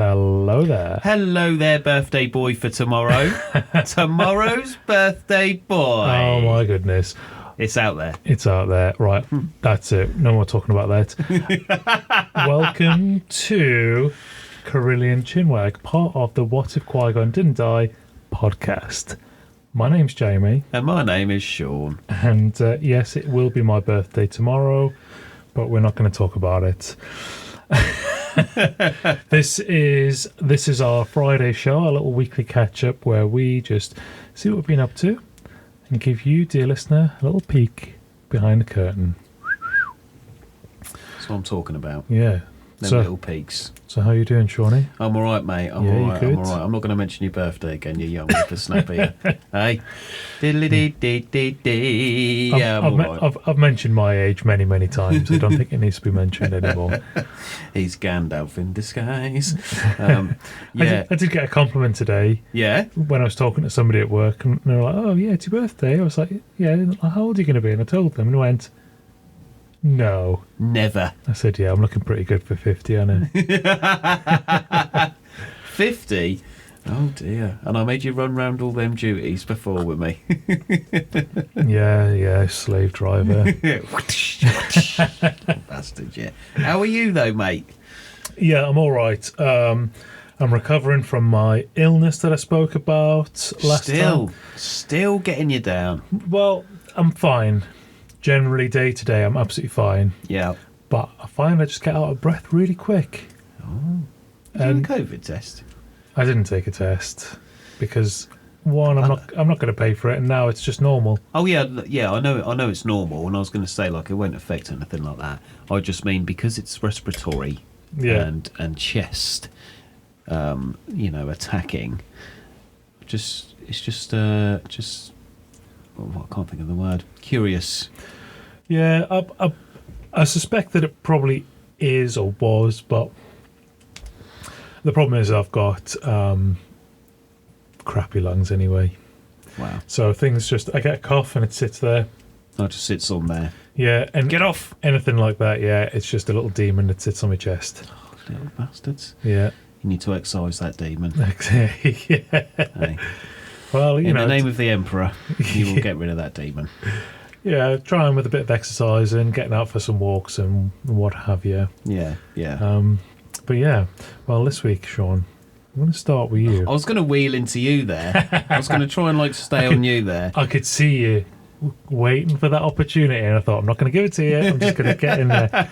Hello there. Hello there, birthday boy for tomorrow. Tomorrow's birthday boy. Oh my goodness. It's out there. It's out there. Right, that's it. No more talking about that. Welcome to Corellian Chinwag, part of the What If Qui-Gon Didn't Die podcast. My name's Jamie. And my name is Shaun. And yes, it will be my birthday tomorrow, but we're not going to talk about it. This is our Friday show, our little weekly catch-up where we just see what we've been up to and give you, dear listener, a little peek behind the curtain. That's what I'm talking about. Yeah. Them little peaks. So how you doing, Shawnee? I'm all right, mate. I'm all right. I'm not going to mention your birthday again, you young whippersnapper. Hey? Diddly-dee-dee-dee-dee. Yeah, I'm all right. I've mentioned my age many, many times. I don't think it needs to be mentioned anymore. He's Gandalf in disguise. Yeah. I did get a compliment today. Yeah? When I was talking to somebody at work, and they were like, "Oh, yeah, it's your birthday." I was like, "Yeah, how old are you going to be?" And I told them, and they went, "No." Never. I said, "Yeah, I'm looking pretty good for 50, aren't I?" 50? Oh dear. And I made you run round all them duties before with me. Yeah, slave driver. Bastard, yeah. How are you though, mate? Yeah, I'm all right. I'm recovering from my illness that I spoke about last time. Still getting you down. Well, I'm fine. Generally, day to day, I'm absolutely fine. Yeah. But I find I just get out of breath really quick. Oh. Did you do a COVID test? I didn't take a test because one, I'm not going to pay for it, and now it's just normal. Oh yeah. I know it's normal, and I was going to say like it won't affect anything like that. I just mean because it's respiratory, and chest, attacking. It's just. Oh, I can't think of the word. Curious. Yeah, I suspect that it probably is or was, but the problem is I've got crappy lungs anyway. Wow. So I get a cough and it sits there. Oh, it just sits on there. Yeah, and get off. Anything like that, yeah, it's just a little demon that sits on my chest. Oh, little bastards. Yeah. You need to excise that demon. Yeah. Hey. Well, in the name of the Emperor, you will get rid of that demon. Yeah, trying with a bit of exercise and getting out for some walks and what have you. Yeah. But yeah, well, this week, Shaun, I'm going to start with you. I was going to wheel into you there. I was going to try and stay on you there. I could see you waiting for that opportunity, and I thought, I'm not going to give it to you. I'm just going to get in there.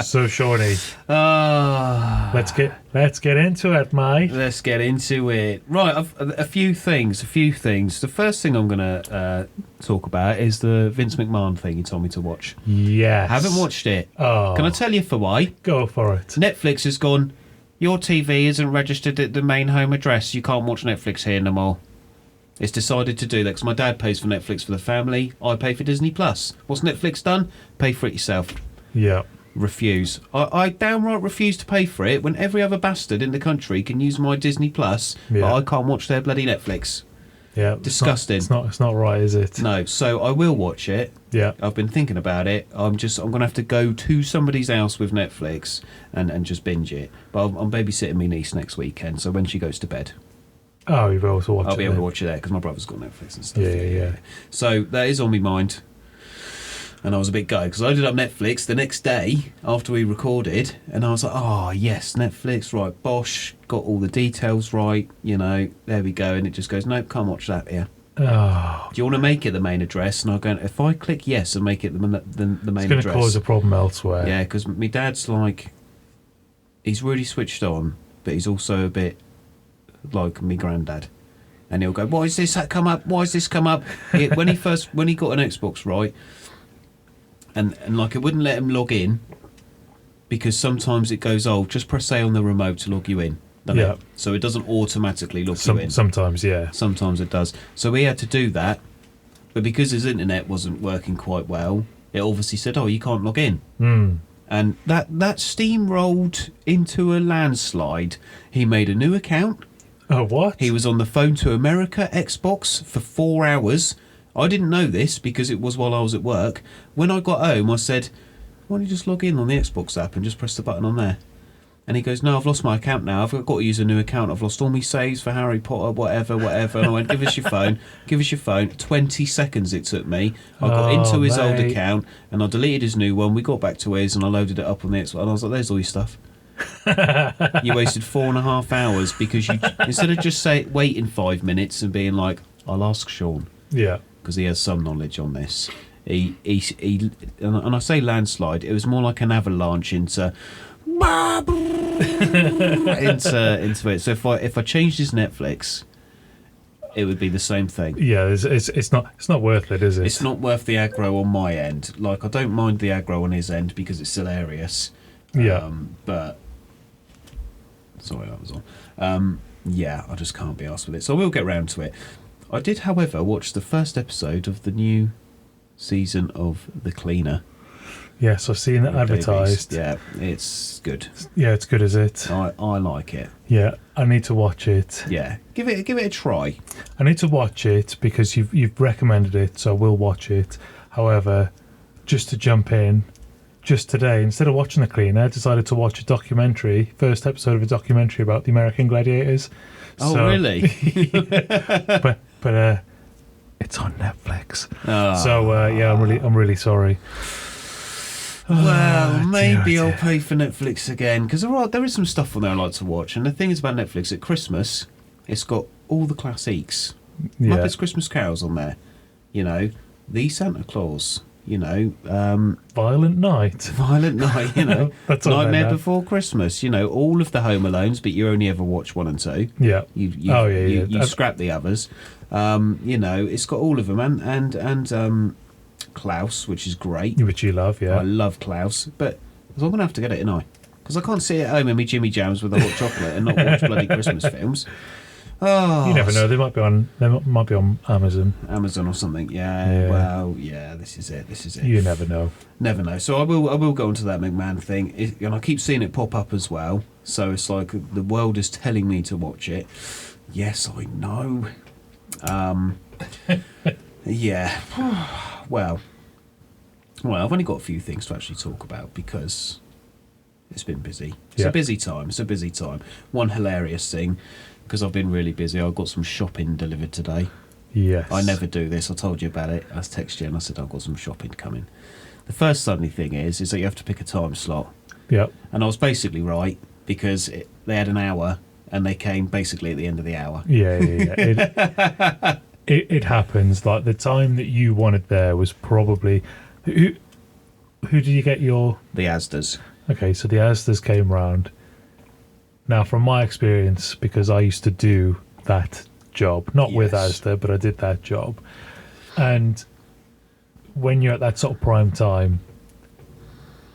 So, Shawnee, let's get into it, mate. Let's get into it. Right, a few things. The first thing I'm going to talk about is the Vince McMahon thing you told me to watch. Yes. Haven't watched it. Oh. Can I tell you for why? Go for it. Netflix has gone, your TV isn't registered at the main home address. You can't watch Netflix here no more. It's decided to do that because my dad pays for Netflix for the family. I pay for Disney Plus. What's Netflix done? Pay for it yourself. Yeah. Refuse. I downright refuse to pay for it when every other bastard in the country can use my Disney Plus, but I can't watch their bloody Netflix. Yeah. Disgusting. It's not right, is it? No. So I will watch it. Yeah. I've been thinking about it. I'm going to have to go to somebody's house with Netflix and just binge it. But I'm babysitting my niece next weekend, so when she goes to bed. Oh, you'll be able to watch it. I'll be able to watch it there because my brother's got Netflix and stuff. Yeah. So that is on my mind. And I was a bit gutted because I loaded up Netflix the next day after we recorded, and I was like, oh, yes, Netflix, right, bosh, got all the details right, there we go. And it just goes, nope, can't watch that here. Oh. Do you want to make it the main address? And I'll go, if I click yes and make it the main address. It's going to cause a problem elsewhere. Yeah, because my dad's he's really switched on, but he's also a bit like me granddad, and he'll go, why has this come up? When he got an Xbox, right, and it wouldn't let him log in because sometimes it goes, just press A on the remote to log you in, yeah, so it doesn't automatically log you in. Sometimes it does. So he had to do that, but because his internet wasn't working quite well, it obviously said, you can't log in. And that steamrolled into a landslide. He made a new account. Oh, what? He was on the phone to America Xbox for 4 hours. I didn't know this because it was while I was at work. When I got home, I said, why don't you just log in on the Xbox app and just press the button on there? And he goes, no, I've lost my account now. I've got to use a new account. I've lost all my saves for Harry Potter, whatever. And I went, give us your phone. 20 seconds it took me. I got into his old account and I deleted his new one. We got back to his and I loaded it up on the Xbox. And I was like, there's all your stuff. You wasted 4.5 hours because you, instead of just waiting 5 minutes and being like, I'll ask Shaun. Yeah. Because he has some knowledge on this. He and I say landslide, it was more like an avalanche into it. So if I changed his Netflix, it would be the same thing. Yeah, it's not worth it, is it? It's not worth the aggro on my end. Like, I don't mind the aggro on his end because it's hilarious. Yeah. But sorry, that was on. Yeah, I just can't be arsed with it. So we'll get round to it. I did, however, watch the first episode of the new season of The Cleaner. Yes, I've seen it advertised. Yeah, it's good. Yeah, it's good, is it? I like it. Yeah, I need to watch it. Yeah, give it a try. I need to watch it because you've recommended it, so I will watch it. However, just to jump in, just today, instead of watching The Cleaner, I decided to watch a documentary, first episode of a documentary about the American gladiators. Oh, so, really? Yeah, but it's on Netflix. Oh. So yeah, I'm really sorry. Well, maybe I'll pay for Netflix again because there is some stuff on there I like to watch. And the thing is about Netflix, at Christmas, it's got all the classics. Yeah. Muppets Christmas Carols on there. You know, The Santa Claus. You know, Violent Night. You know, That's Nightmare Before Christmas. You know, all of the Home Alones, but you only ever watch 1 and 2. Yeah. You scrap the others. You know, it's got all of them, and Klaus, which is great. Which you love, yeah. I love Klaus, but I'm going to have to get it, innit? Because I can't sit at home in my Jimmy Jams with a hot chocolate and not watch bloody Christmas films. Oh, you never know. They might be on Amazon. Amazon or something. Yeah. Well, yeah. This is it. You never know. Never know. So I will go into that McMahon thing, and I keep seeing it pop up as well. So it's like the world is telling me to watch it. Yes, I know. Yeah. Well, I've only got a few things to actually talk about because it's been busy. It's a busy time. One hilarious thing, because I've been really busy, I got some shopping delivered today. Yes. I never do this. I told you about it. I texted you and I said I've got some shopping coming. The first funny thing is that you have to pick a time slot. Yep. And I was basically right because they had an hour and they came basically at the end of the hour. Yeah. It happens. Like, the time that you wanted there was probably... Who did you get your... The Asdas. Okay, so the Asdas came round. Now, from my experience, because I used to do that job, not with Asda, but I did that job. And when you're at that sort of prime time,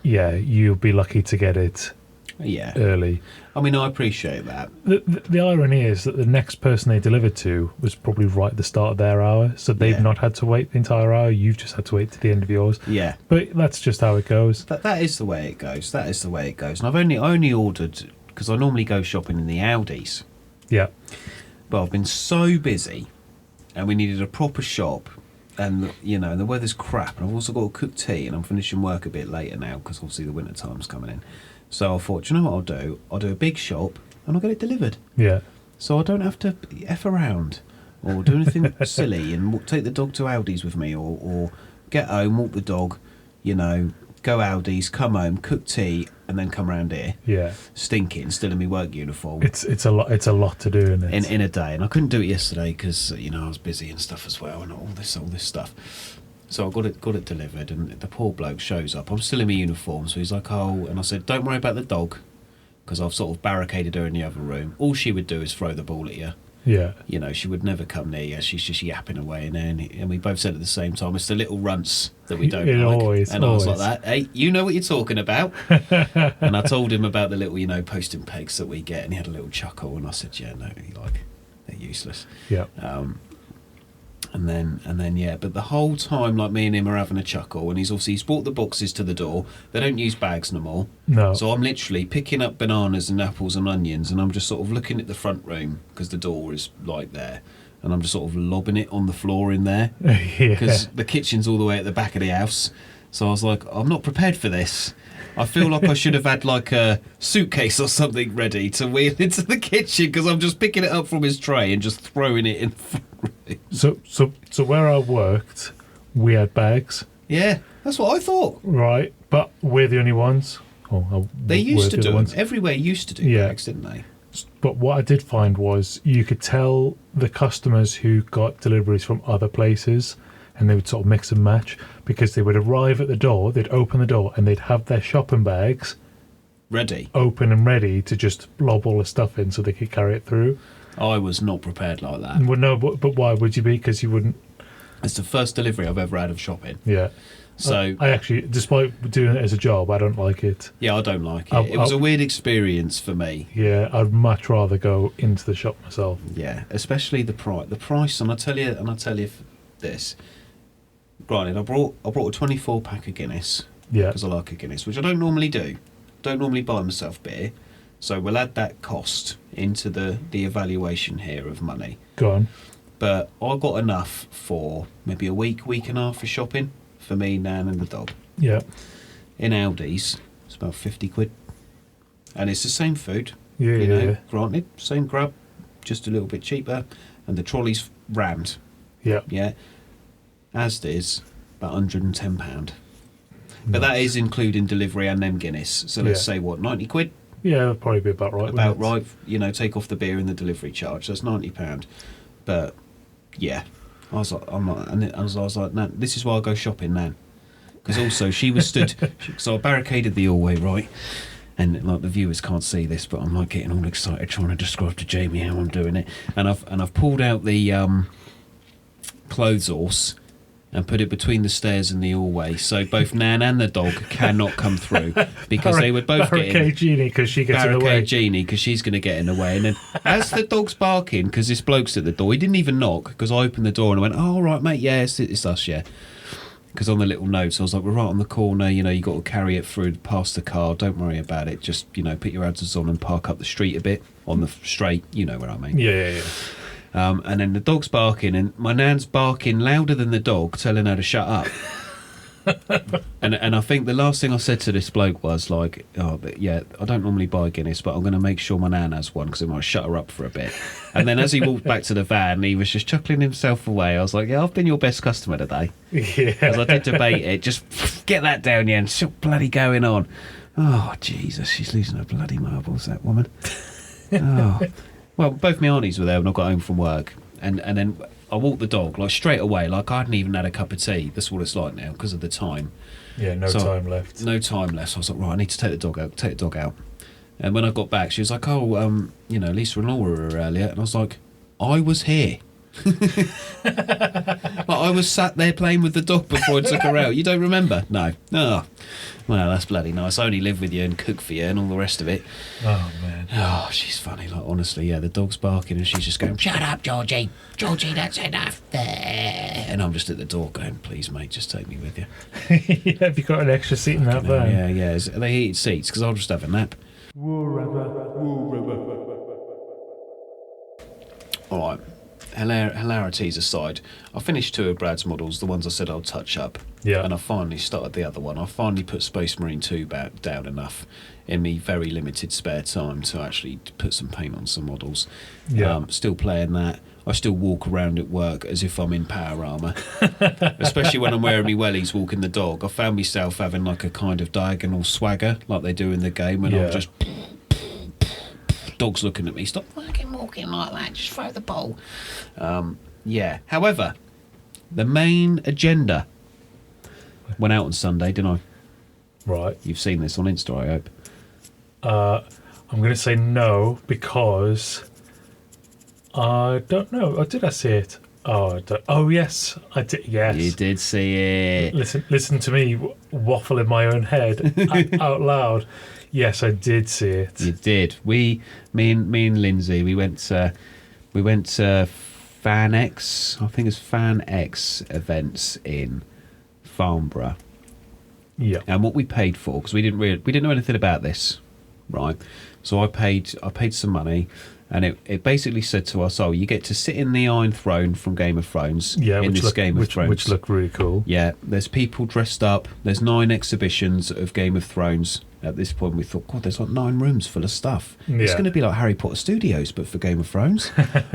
yeah, you'll be lucky to get it early. I mean, I appreciate that. The irony is that the next person they delivered to was probably right at the start of their hour, so they've not had to wait the entire hour. You've just had to wait to the end of yours. Yeah. But that's just how it goes. That is the way it goes. And I've only ordered... because I normally go shopping in the Aldis. Yeah. But I've been so busy and we needed a proper shop and, you know, the weather's crap and I've also got to cook tea and I'm finishing work a bit later now because obviously the winter time's coming in. So I thought, do you know what I'll do? I'll do a big shop and I'll get it delivered. Yeah. So I don't have to F around or do anything silly and take the dog to Aldi's with me or get home, walk the dog, you know, go Aldi's, come home, cook tea, and then come round here. Yeah. Stinking, still in my work uniform. It's a lot to do, isn't it? In a day, and I couldn't do it yesterday because you know I was busy and stuff as well, and all this stuff. So I got it delivered, and the poor bloke shows up. I'm still in my uniform, so he's like, "Oh," and I said, "Don't worry about the dog," because I've sort of barricaded her in the other room. All she would do is throw the ball at you. Yeah. You know, she would never come near you. She's just yapping away in there. And we both said at the same time, it's the little runts that we don't like. Always, and always. I was like that. Hey, you know what you're talking about. And I told him about the little, you know, posting pegs that we get. And he had a little chuckle. And I said, yeah, no, they're useless. Yeah. And then, yeah. But the whole time, like, me and him are having a chuckle. And he's brought the boxes to the door. They don't use bags no more. No. So I'm literally picking up bananas and apples and onions. And I'm just sort of looking at the front room because the door is like there. And I'm just sort of lobbing it on the floor in there. Because the kitchen's all the way at the back of the house. So I was like, I'm not prepared for this. I feel like I should have had like a suitcase or something ready to wheel into the kitchen because I'm just picking it up from his tray and just throwing it in front of him. So where I worked, we had bags. Yeah, that's what I thought. Right, but we're the only ones. They used to the do ones. them. Everywhere used to do bags, didn't they? But what I did find was you could tell the customers who got deliveries from other places, and they would sort of mix and match because they would arrive at the door, they'd open the door, and they'd have their shopping bags ready, open and ready to just lob all the stuff in so they could carry it through. I was not prepared like that. Well, no, but why would you be? Because you wouldn't. It's the first delivery I've ever had of shopping. Yeah. So I actually, despite doing it as a job, I don't like it. Yeah, I don't like it. It was a weird experience for me. Yeah, I'd much rather go into the shop myself. Yeah, especially the price. The price, and I tell you this. Granted, I brought a 24-pack of Guinness. Yeah. Because I like a Guinness, which I don't normally do. Don't normally buy myself beer. So we'll add that cost into the evaluation here of money. Go on. But I got enough for maybe a week and a half of shopping. For me, Nan and the dog. Yeah. In Aldi's, it's about 50 quid. And it's the same food. Yeah, you know, yeah. Granted, same grub, just a little bit cheaper. And the trolley's rammed. Yeah. Yeah. Asda's, about £110. But that is including delivery and them Guinness. So let's say, what, 90 quid? Yeah, that'd probably be about right. About right. You know, take off the beer and the delivery charge. That's £90. But, yeah. I was like, I was like, Nan, this is why I go shopping, Nan. Because also she was stood, so I barricaded the hallway, right? And like the viewers can't see this, but I'm like getting all excited trying to describe to Jamie how I'm doing it. And I've pulled out the clothes horse and put it between the stairs and the hallway, so both Nan and the dog cannot come through because they would both get in. Barricade Jeannie because she gets in the way. Barricade Jeannie because she's going to get in the way. And then as the dog's barking, because this bloke's at the door, he didn't even knock because I opened the door and I went, "Oh, all right, mate, yeah, it's us, yeah." Because on the little notes, I was like, "We're right on the corner. You know, you got to carry it through past the car. Don't worry about it. Just put your hazards on and park up the street a bit on the straight. You know what I mean?" Yeah. And then the dog's barking, and my Nan's barking louder than the dog, telling her to shut up. and I think the last thing I said to this bloke was like, but yeah, I don't normally buy Guinness, but I'm going to make sure my Nan has one because it might shut her up for a bit. And then as he walked back to the van, he was just chuckling himself away. I was like, yeah, I've been your best customer today. Yeah. Because I did debate it. Just get that down, yeah, and what's bloody going on? Oh, Jesus, she's losing her bloody marbles, that woman. Oh. Well, both my aunties were there when I got home from work, and then I walked the dog like straight away, like I hadn't even had a cup of tea. That's what it's like now because of the time. Yeah, no time left. No time left. So I was like, right, I need to take the dog out. Take the dog out. And when I got back, she was like, oh, Lisa and Laura were earlier, and I was like, I was here. Like I was sat there playing with the dog before I took her out. You don't remember? No. Oh. Well, that's bloody nice. I only live with you and cook for you and all the rest of it. Oh, man. Oh, she's funny. Like, honestly, yeah, the dog's barking and she's just going, shut up, Georgie. Georgie, that's enough there. And I'm just at the door going, please, mate, just take me with you. Yeah, have you got an extra seat in that van? Yeah. Are they heated seats? Because I'll just have a nap. Wuhrama. All right. Hilarities aside, I finished 2 of Brad's models, the ones I said I'll touch up. Yeah. And I finally started the other one. I finally put Space Marine 2 back down enough in me very limited spare time to actually put some paint on some models. Yeah. Still playing that. I still walk around at work as if I'm in power armour. Especially when I'm wearing me wellies walking the dog. I found myself having like a kind of diagonal swagger like they do in the game when I'm just... Dog's looking at me. Stop fucking walking like that. Just throw the ball. Yeah. However, the main agenda went out on Sunday, didn't I? Right. You've seen this on Insta, I hope. I'm going to say no because I don't know. Oh, did I see it? Oh, yes, I did. Yes, You did see it. Listen to me waffle in my own head out loud. Yes, I did see it. You did. Me and Lindsay, we went to FanX. I think it's FanX events in Farnborough. Yeah. And what we paid for, because we didn't know anything about this, right? So I paid some money, and it basically said to us, "Oh, you get to sit in the Iron Throne from Game of Thrones." Yeah, in this Game of Thrones, which looked really cool. Yeah, there's people dressed up. There's 9 exhibitions of Game of Thrones at this point we thought, God, there's like 9 rooms full of stuff. It's Yeah. going to be like Harry Potter Studios, but for Game of Thrones.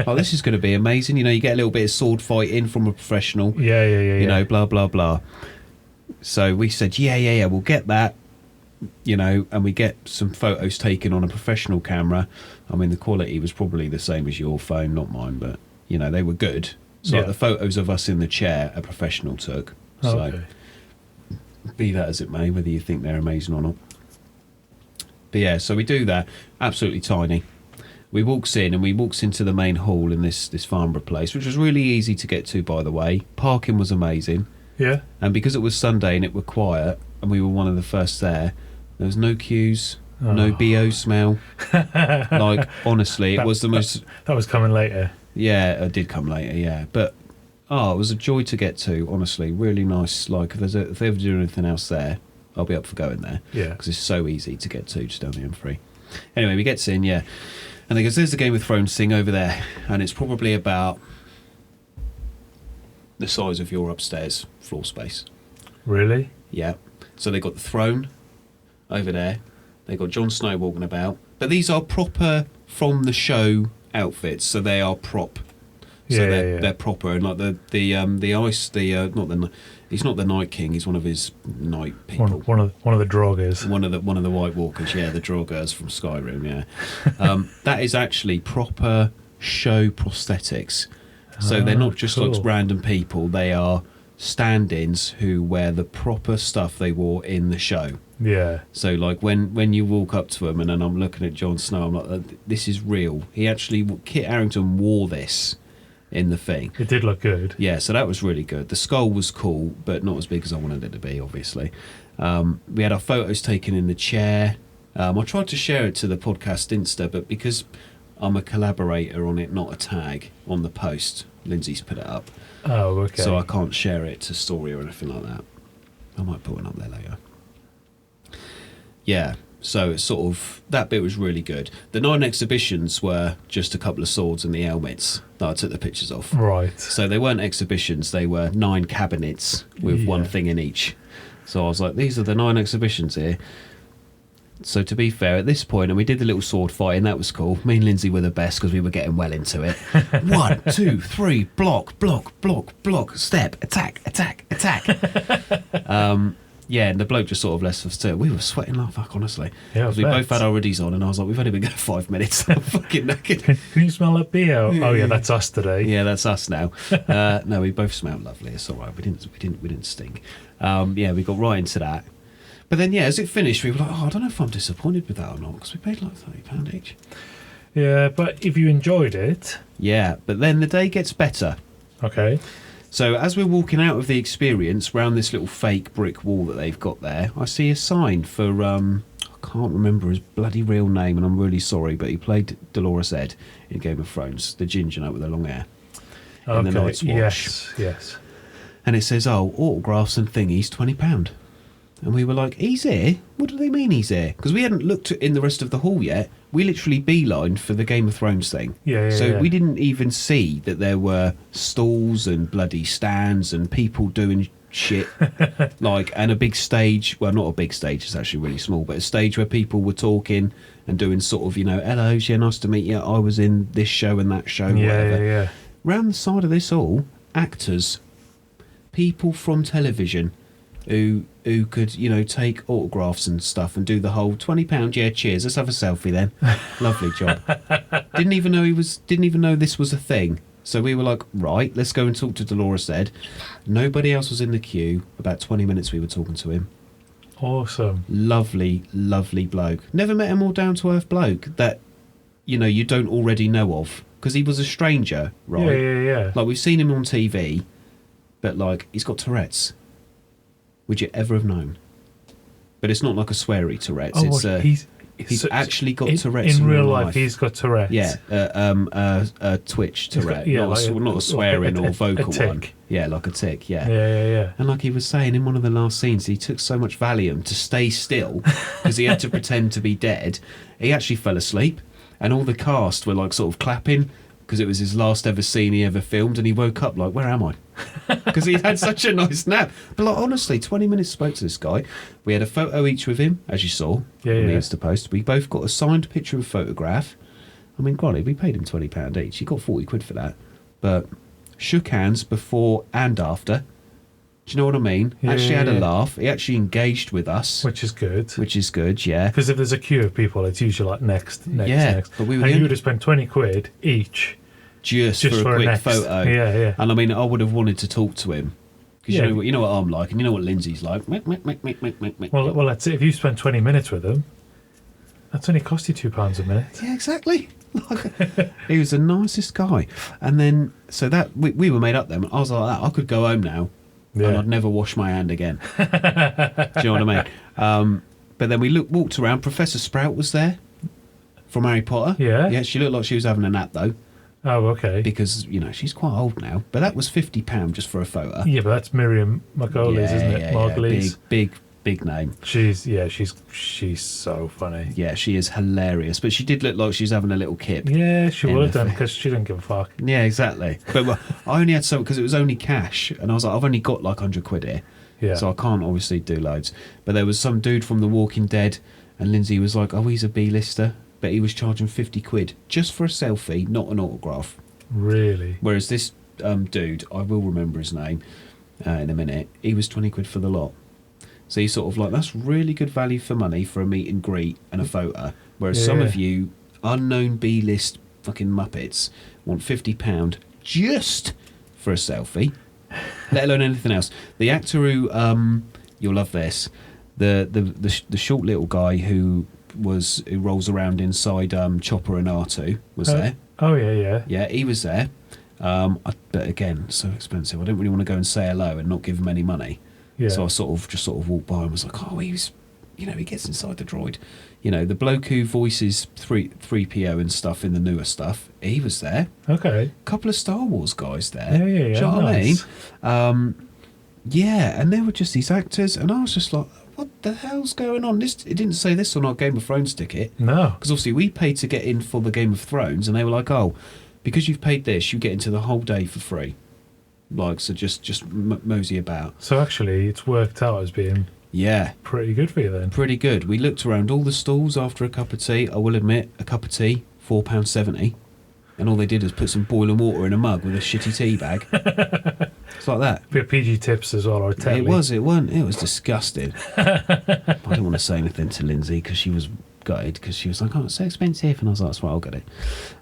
Oh, this is going to be amazing. You know, you get a little bit of sword fighting from a professional. Yeah. You know, blah, blah, blah. So we said, yeah, we'll get that. You know, and we get some photos taken on a professional camera. I mean, the quality was probably the same as your phone, not mine, but, you know, they were good. So like the photos of us in the chair, a professional took. So Okay. be that as it may, whether you think they're amazing or not. But yeah, so we do that. Absolutely tiny. We walks in and we walks into the main hall in this Farnborough place, which was really easy to get to, by the way. Parking was amazing. Yeah. And because it was Sunday and it were quiet and we were one of the first there was no queues, no BO smell. Like, honestly, it was the most... That was coming later. Yeah, it did come later, yeah. But, it was a joy to get to, honestly. Really nice. Like, if they ever do anything else there, I'll be up for going there. Yeah. Because it's so easy to get to, just down the M3. Anyway, we get in, yeah. And they goes, there's the Game of Thrones thing over there. And it's probably about the size of your upstairs floor space. Really? Yeah. So they got the throne over there. They got Jon Snow walking about. But these are proper from the show outfits, so they are prop. So they're proper, and like the ice, he's not the Night King. He's one of his night people. One of the Droggers. One of the White Walkers. Yeah, the Droggers from Skyrim. Yeah, that is actually proper show prosthetics. So they're not just cool. like random people. They are stand-ins who wear the proper stuff they wore in the show. Yeah. So like when you walk up to him and then I'm looking at Jon Snow, I'm like, this is real. He actually, Kit Harington wore this in the thing. It did look good. Yeah, so that was really good. The skull was cool, but not as big as I wanted it to be, obviously. We had our photos taken in the chair. I tried to share it to the podcast Insta, but because I'm a collaborator on it, not a tag on the post, Lindsay's put it up. Oh, okay. So I can't share it to story or anything like that. I might put one up there later. Yeah, so it's sort of, that bit was really good. The 9 exhibitions were just a couple of swords and the helmets that I took the pictures of. Right. So they weren't exhibitions, they were 9 cabinets with one thing in each. So I was like, these are the 9 exhibitions here. So to be fair, at this point, and we did the little sword fight, and that was cool. Me and Lindsay were the best because we were getting well into it. 1, 2, 3, block, block, block, block, step, attack, attack, attack. Yeah, and the bloke just sort of left us to it. We were sweating like fuck, honestly. Yeah, because we both had our hoodies on, and I was like, we've only been going 5 minutes. I'm fucking knackered. Can you smell that beer? Oh yeah, that's us today. Yeah, that's us now. No, we both smelled lovely. It's all right. We didn't stink. Yeah, we got right into that. But then, yeah, as it finished, we were like, I don't know if I'm disappointed with that or not, because we paid like £30 each. Yeah, but if you enjoyed it... Yeah, but then the day gets better. Okay. So as we're walking out of the experience, round this little fake brick wall that they've got there, I see a sign for, I can't remember his bloody real name, and I'm really sorry, but he played Dolores Ed in Game of Thrones, the ginger note with the long hair. In the Night's Watch. Yes. And it says, autographs and thingies, £20. And we were like, he's here? What do they mean he's here? Because we hadn't looked in the rest of the hall yet. We literally beelined for the Game of Thrones thing. So we didn't even see that there were stalls and bloody stands and people doing shit. And a big stage. Well, not a big stage, it's actually really small, but a stage where people were talking and doing sort of, hello, yeah, nice to meet you. I was in this show and that show, whatever. Yeah. Round the side of this hall, actors, people from television who could, take autographs and stuff and do the whole £20, yeah, cheers, let's have a selfie then. Lovely job. Didn't even know this was a thing. So we were like, right, let's go and talk to Dolores Ed. Nobody else was in the queue. About 20 minutes we were talking to him. Awesome. Lovely, lovely bloke. Never met a more down-to-earth bloke that, you don't already know of. Because he was a stranger, right? Yeah. Like, we've seen him on TV, but, he's got Tourette's. Would you ever have known? But it's not like a sweary Tourette's. He's actually got Tourette's in real life. He's got Tourette's. Yeah, Twitch Tourette. Not a swearing or vocal one. Yeah, like a tick. Yeah. And he was saying in one of the last scenes, he took so much Valium to stay still because he had to pretend to be dead. He actually fell asleep, and all the cast were sort of clapping because it was his last ever scene he ever filmed, and he woke up like, where am I? Because he had such a nice nap. But like, honestly, 20 minutes spoke to this guy. We had a photo each with him, as you saw on the Insta post. We both got a signed picture of a photograph. I mean, granted, we paid him £20 each. He got 40 quid for that. But shook hands before and after. Do you know what I mean? Actually had a laugh. He actually engaged with us. Which is good. Yeah. Because if there's a queue of people, it's usually like next. But we were and you would have spent 20 quid each. Just for a quick photo. Yeah. And I mean, I would have wanted to talk to him. Because you know what I'm like, and you know what Lindsay's like. Well, that's it. If you spend 20 minutes with him, that's only cost you £2 a minute. Yeah, exactly. He was the nicest guy. And then, so that we were made up then. I was like, I could go home now, and I'd never wash my hand again. Do you know what I mean? But then we walked around. Professor Sprout was there from Harry Potter. Yeah, she looked like she was having a nap though. Oh, okay. Because, she's quite old now. But that was £50 just for a photo. Yeah, but that's Miriam Margolyes, isn't it? Margolyes. Big name. She's so funny. Yeah, she is hilarious. But she did look like she was having a little kip. Yeah, she would have done, because she didn't give a fuck. Yeah, exactly. But I only had some, because it was only cash. And I was like, I've only got like 100 quid here. Yeah. So I can't obviously do loads. But there was some dude from The Walking Dead. And Lindsay was like, oh, he's a B-lister. But he was charging 50 quid just for a selfie, not an autograph. Really? Whereas this dude, I will remember his name in a minute, he was 20 quid for the lot. So he's sort of like, that's really good value for money for a meet and greet and a photo. Whereas some of you unknown B-list fucking muppets want £50 just for a selfie, let alone anything else. The actor who, you'll love this, the short little guy who rolls around inside Chopper and R2 was there. Oh yeah. Yeah, he was there. But again, so expensive. I didn't really want to go and say hello and not give him any money. Yeah. So I sort of walked by and was like, oh, he gets inside the droid. The bloke who voices 3PO and stuff in the newer stuff, he was there. Okay. A couple of Star Wars guys there. Yeah. Do you know what I mean? Yeah, and there were just these actors, and I was just like, what the hell's going on? It didn't say this on our Game of Thrones ticket. No. Because obviously we paid to get in for the Game of Thrones, and they were like, oh, because you've paid this, you get into the whole day for free. Like, so just mosey about. So actually, it's worked out as being pretty good for you then. Pretty good. We looked around all the stalls after a cup of tea. I will admit, a cup of tea, £4.70. And all they did was put some boiling water in a mug with a shitty tea bag. It's like that. Bit of PG tips as well, or It was disgusting. I didn't want to say anything to Lindsay because she was gutted because she was like, oh, it's so expensive. And I was like, that's right, I'll get it.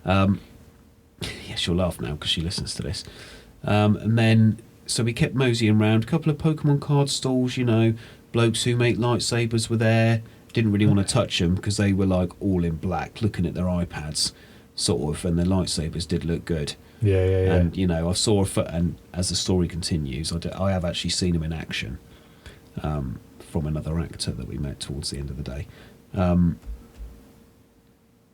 Yeah, she'll laugh now because she listens to this. And then, so we kept moseying around. A couple of Pokemon card stalls, blokes who make lightsabers were there. Didn't really want to touch them because they were like all in black, looking at their iPads, sort of, and their lightsabers did look good. Yeah. And I saw and as the story continues, I have actually seen him in action from another actor that we met towards the end of the day.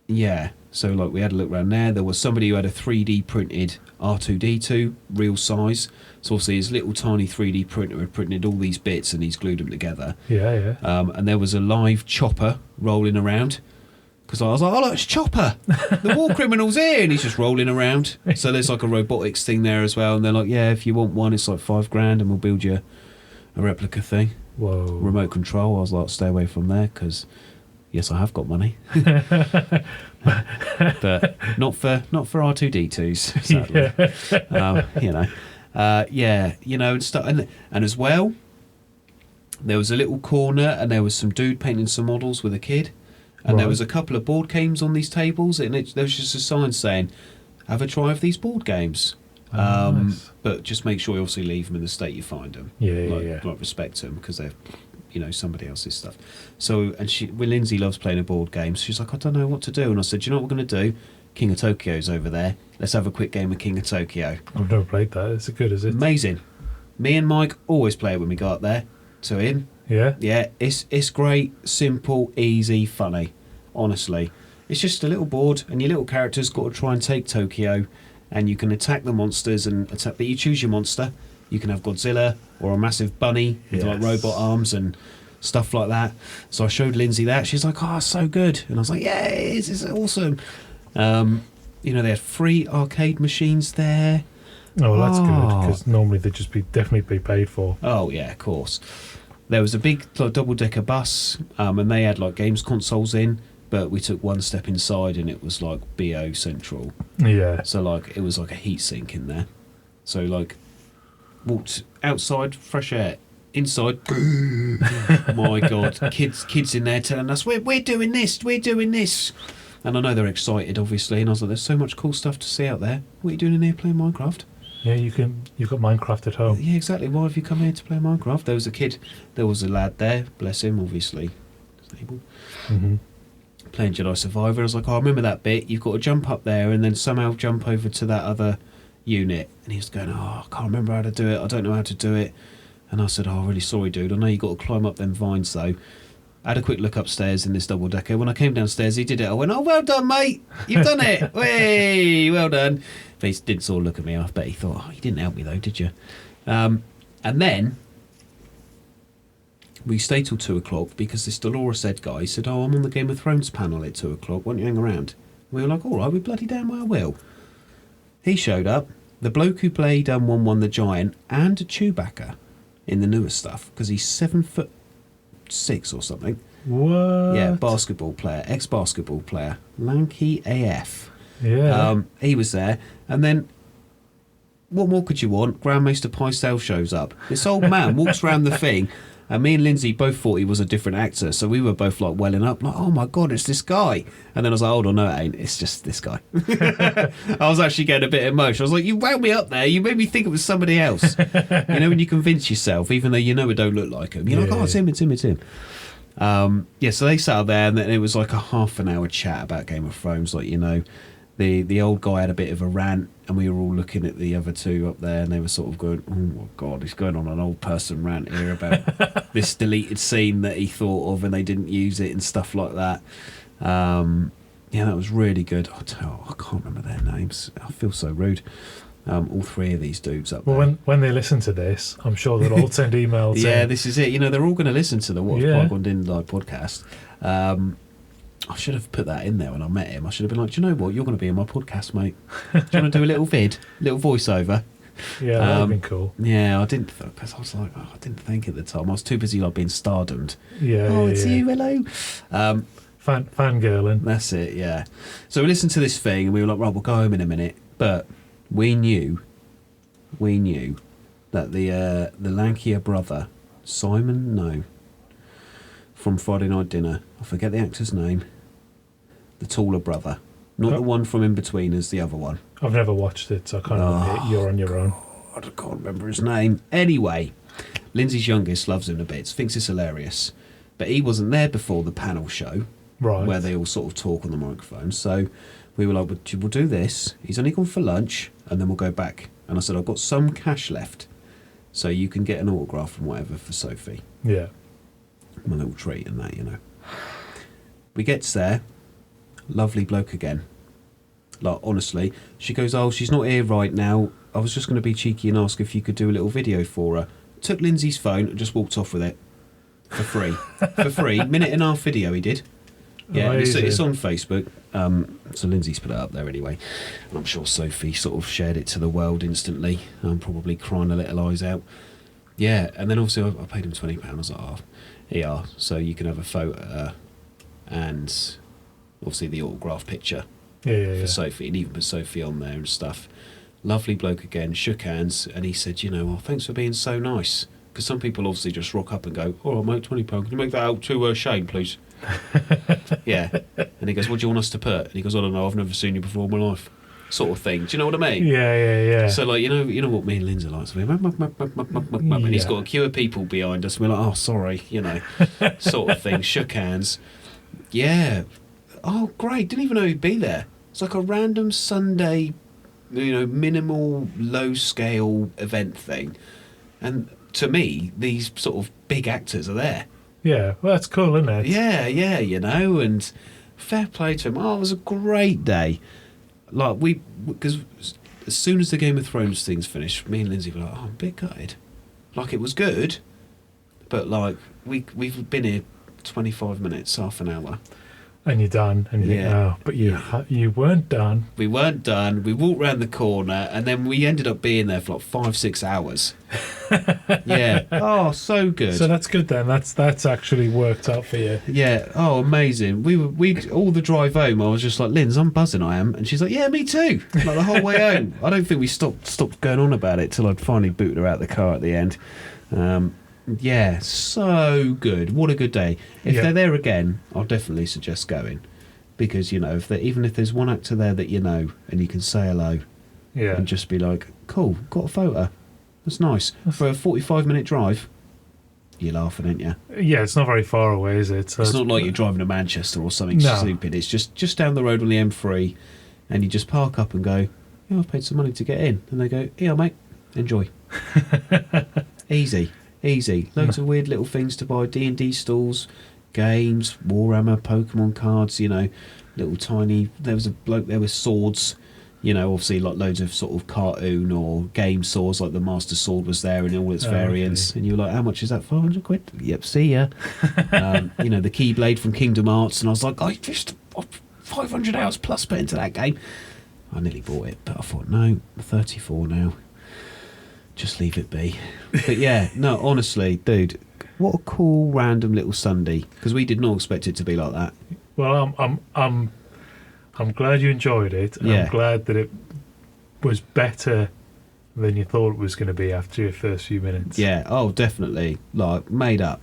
Yeah, so like we had a look around there. There was somebody who had a 3D printed R2-D2, real size. So obviously his little tiny 3D printer had printed all these bits and he's glued them together. Yeah. And there was a live Chopper rolling around. Because I was like, oh, look, it's Chopper. The war criminal's here. And he's just rolling around. So there's like a robotics thing there as well. And they're like, yeah, if you want one, it's like $5,000 and we'll build you a replica thing. Whoa. Remote control. I was like, stay away from there because... Yes, I have got money, but not for R2-D2s. Sadly. And stuff, and as well, there was a little corner, and there was some dude painting some models with a kid, and there was a couple of board games on these tables, and there was just a sign saying, "Have a try of these board games." Nice. But just make sure you obviously leave them in the state you find them. Like respect them because they're. Somebody else's stuff. So, and Lindsay loves playing a board game. So she's like, I don't know what to do. And I said, do you know what we're going to do? King of Tokyo's over there. Let's have a quick game of King of Tokyo. I've never played that. Is it good, is it? Amazing. Me and Mike always play it when we go up there to him. Yeah? Yeah, it's great, simple, easy, funny. Honestly. It's just a little board and your little character's got to try and take Tokyo and you can attack the monsters but you choose your monster. You can have Godzilla or a massive bunny with like robot arms and stuff like that. So I showed Lindsay that. She's like, oh, it's so good. And I was like, yeah, it's awesome. You know, they had free arcade machines there. Oh, that's good, Oh. because normally they'd just definitely be paid for. Oh yeah, of course. There was a big like, double-decker bus, and they had like games consoles in. But we took one step inside, and it was like BO Central. Yeah. So like it was like a heat sink in there. So like walked outside, fresh air. Inside, my God, kids in there telling us we're doing this, and I know they're excited, obviously. And I was like, there's so much cool stuff to see out there. What are you doing in here playing Minecraft? Yeah, you've got Minecraft at home. Yeah, exactly. Why have you come here to play Minecraft? There was a kid, there was a lad there, bless him, obviously disabled, playing Jedi Survivor. I was like, oh, I remember that bit. You've got to jump up there and then somehow jump over to that other unit. And he was going, oh, I can't remember how to do it. I don't know how to do it. And I said, oh, really sorry, dude. I know you got to climb up them vines, though. I had a quick look upstairs in this double decker. When I came downstairs, he did it. I went, oh, well done, mate. You've done it. Way, well done. But he didn't sort of look at me. I bet he thought, oh, you didn't help me, though, did you? And then we stayed till 2 o'clock because this Dolores Ed guy said, oh, I'm on the Game of Thrones panel at 2 o'clock. Why don't you hang around? We were like, all right, we bloody damn well will. He showed up. The bloke who played 1-1 the Giant and Chewbacca in the newer stuff, because he's 7'6" or something. What? Yeah, basketball player, ex-basketball player, lanky AF. Yeah. He was there, and then what more could you want? Grandmaster Pystale shows up. This old man walks around the thing, and me and Lindsay both thought he was a different actor, so we were both like welling up, like, oh my God, it's this guy. And then I was like, hold on, no, it ain't. It's just this guy. I was actually getting a bit emotional. I was like, you wound me up there. You made me think it was somebody else. You know, when you convince yourself, even though you know it don't look like him, you're like, oh, it's him. Yeah, so they sat there, and then it was like a half an hour chat about Game of Thrones. Like, you know, the old guy had a bit of a rant, and we were all looking at the other two up there, and they were sort of going, oh my God, he's going on an old person rant here about this deleted scene that he thought of and they didn't use it and stuff like that. Yeah, that was really good. I can't remember their names. I feel so rude. All three of these dudes up there. Well, when they listen to this, I'm sure they'll all send emails. Yeah, saying, this is it. You know, they're all going to listen to the What If Qui-Gon Didn't Die podcast. I should have put that in there when I met him. I should have been like, do you know what? You're going to be in my podcast, mate. Do you want to do a little little voiceover? Yeah, that would have been cool. Yeah, I didn't, because I was like, oh, I didn't think at the time. I was too busy like being stardomed. Yeah. Oh, yeah, it's yeah. you, hello. Fangirling. That's it, yeah. So we listened to this thing and we were like, right, we'll go home in a minute. But we knew that the lankier brother, Simon, from Friday Night Dinner, I forget the actor's name, the taller brother, not the one from In Betweeners, the other one. I've never watched it, so I can't admit you're on your own. I can't remember his name. Anyway, Lindsay's youngest loves him a bit, thinks it's hilarious. But he wasn't there before the panel show, Right. where they all sort of talk on the microphone. So we were like, we'll do this. He's only gone for lunch, and then we'll go back. And I said, I've got some cash left, so you can get an autograph and whatever for Sophie. Yeah. My little treat and that, you know. We gets there, lovely bloke again. Like, honestly, she goes, oh, she's not here right now. I was just going to be cheeky and ask if you could do a little video for her. Took Lindsay's phone and just walked off with it. For free. For free. Minute and a half video he did. Yeah, it's on Facebook. So Lindsay's put it up there anyway. And I'm sure Sophie sort of shared it to the world instantly. I'm probably crying her little eyes out. Yeah, and then obviously I paid him £20. I was like, oh, here, so you can have a photo and obviously the autograph picture for Sophie, and even put Sophie on there and stuff. Lovely bloke again, shook hands, and he said, you know, oh, thanks for being so nice. Because some people obviously just rock up and go, oh, mate, £20, can you make that out to Shane, please? Yeah. And he goes, what do you want us to put? And he goes, I don't know, I've never seen you before in my life. Sort of thing. Do you know what I mean? Yeah. So, like, you know what me and Lindsay like? So and he's got a queue of people behind us. And we're like, oh, sorry, you know, sort of thing. Shook hands. Yeah. Oh, great. Didn't even know he'd be there. It's like a random Sunday, you know, minimal, low-scale event thing. And to me, these sort of big actors are there. Yeah, well, that's cool, isn't it? Yeah, you know, and fair play to him. Oh, it was a great day. Like, because as soon as the Game of Thrones thing's finished, me and Lindsay were like, oh, I'm a bit gutted. Like, it was good, but, like, we've been here 25 minutes, half an hour. And you're done, and you think, oh, but you weren't done. We weren't done. We walked round the corner, and then we ended up being there for like 5-6 hours. Yeah. Oh, so good. So that's good then. That's actually worked out for you. Yeah. Oh, amazing. We all the drive home. I was just like, Linz, I'm buzzing. I am, and she's like, yeah, me too. Like the whole way home. I don't think we stopped going on about it till I'd finally booted her out of the car at the end. Yeah, so good. What a good day. If they're there again, I'll definitely suggest going. Because, you know, even if there's one actor there that you know and you can say hello and just be like, cool, got a photo. That's nice. For a 45-minute drive, you're laughing, ain't you? Yeah, it's not very far away, is it? So it's not like you're driving to Manchester or something stupid. It's just down the road on the M3 and you just park up and go, yeah, I've paid some money to get in. And they go, yeah, mate, enjoy. Easy. Loads of weird little things to buy. D&D stalls, games, Wuhrama, Pokemon cards, you know, little tiny... There was a bloke there with swords, you know, obviously like loads of sort of cartoon or game swords, like the Master Sword was there in all its variants. Okay. And you were like, how much is that? 500 quid? Yep, see ya. You know, the Keyblade from Kingdom Hearts. And I was like, I just... 500 hours plus put into that game. I nearly bought it, but I thought, no, I'm 34 now. Just leave it be. But yeah, no, honestly, dude, what a cool random little Sunday, because we did not expect it to be like that. Well, I'm glad you enjoyed it. And I'm glad that it was better than you thought it was going to be after your first few minutes. Yeah, oh, definitely. Like, made up.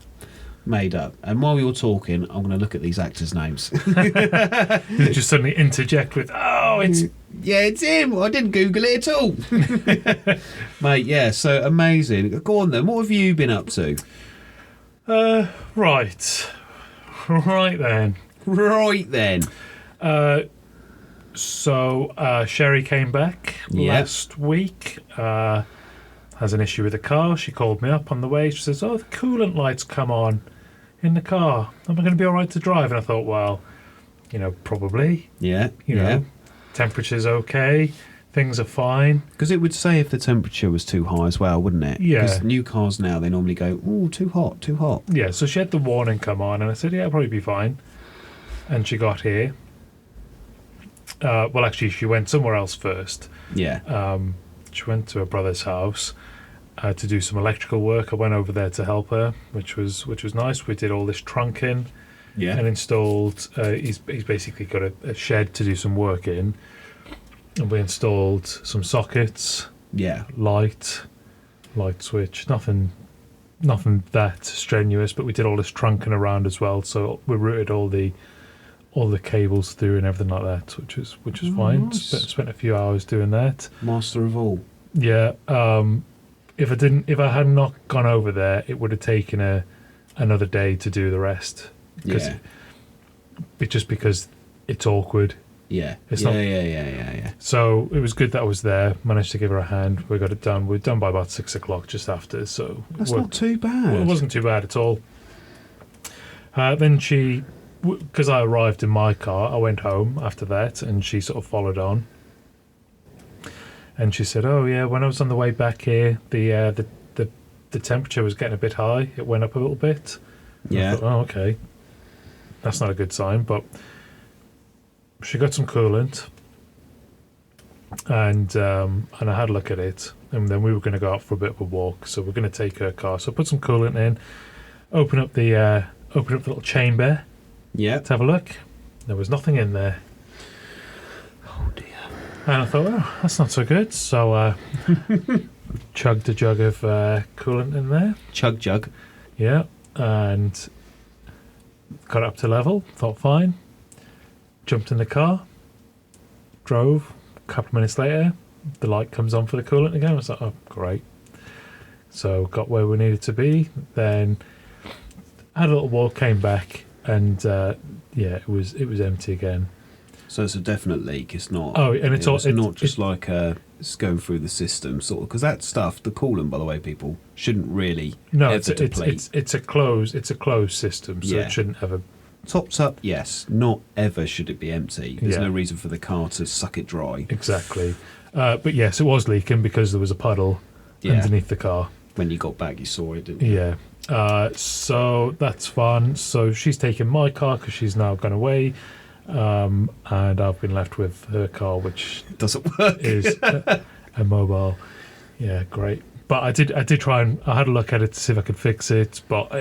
And while we were talking, I'm going to look at these actors' names. You just suddenly interject with, oh, it's... Yeah, it's him. I didn't Google it at all. Mate, yeah, so amazing. Go on then, what have you been up to? Right then. So Sherry came back last week. Has an issue with the car. She called me up on the way. She says, oh, the coolant lights come on in the car. Am I going to be all right to drive? And I thought, well, you know, probably. Yeah. You know, temperature's okay. Things are fine. Because it would say if the temperature was too high as well, wouldn't it? Yeah. Because new cars now, they normally go, oh, too hot. Yeah, so she had the warning come on, and I said, yeah, it'll probably be fine. And she got here. Well, actually, she went somewhere else first. Yeah. She went to her brother's house to do some electrical work. I went over there to help her, which was nice. We did all this trunking and installed... he's basically got a shed to do some work in. And we installed some sockets, light switch, nothing that strenuous, but we did all this trunking around as well. So we routed all the cables through and everything like that, which was fine. Nice. Spent a few hours doing that. Master of all. Yeah. If I had not gone over there, it would have taken another day to do the rest. Yeah. Just because it's awkward. Yeah. It's Yeah. So it was good that I was there. Managed to give her a hand. We got it done. We were done by about 6 o'clock just after. So that's not too bad. It wasn't too bad at all. Then because I arrived in my car, I went home after that, and she sort of followed on. And she said, "Oh yeah, when I was on the way back here, the temperature was getting a bit high. It went up a little bit." Yeah. I thought, oh, okay. That's not a good sign, but she got some coolant, and I had a look at it, and then we were going to go out for a bit of a walk. So we're going to take her car. So I put some coolant in, open up the little chamber. Yeah. To have a look. There was nothing in there. Oh dear. And I thought, oh, that's not so good. So chugged a jug of coolant in there. Jug. Yeah. And got it up to level. Thought fine. Jumped in the car. Drove. A couple of minutes later, the light comes on for the coolant again. I was like, oh, great. So got where we needed to be. Then had a little walk, came back. And it was empty again. So it's a definite leak. It's not. Oh, and it's not just like it's going through the system, sort of. Because that stuff, the coolant, by the way, people shouldn't really. No, it's a closed system, so it shouldn't ever. Topped up, yes. Not ever should it be empty. There's no reason for the car to suck it dry. Exactly. But yes, it was leaking because there was a puddle underneath the car. When you got back, you saw it, didn't you? Yeah. So that's fun. So she's taken my car because she's now gone away, and I've been left with her car, which Doesn't work. is a mobile. Yeah, great. But I did try and I had a look at it to see if I could fix it, but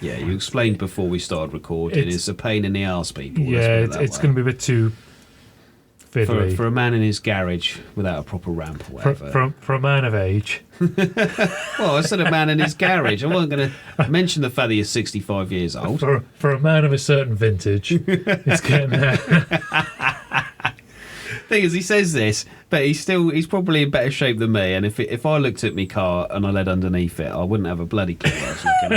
Yeah, you explained before we started recording. It's a pain in the arse, people. yeah, it's going to be a bit too fiddly for a man in his garage without a proper ramp or whatever. for a man of age. Well, I said a man in his garage. I wasn't going to mention the fact that he's 65 years old. For a man of a certain vintage, it's getting there. Thing is, he says this, but he's probably in better shape than me. And if I looked at my car and I led underneath it, I wouldn't have a bloody clue what I was looking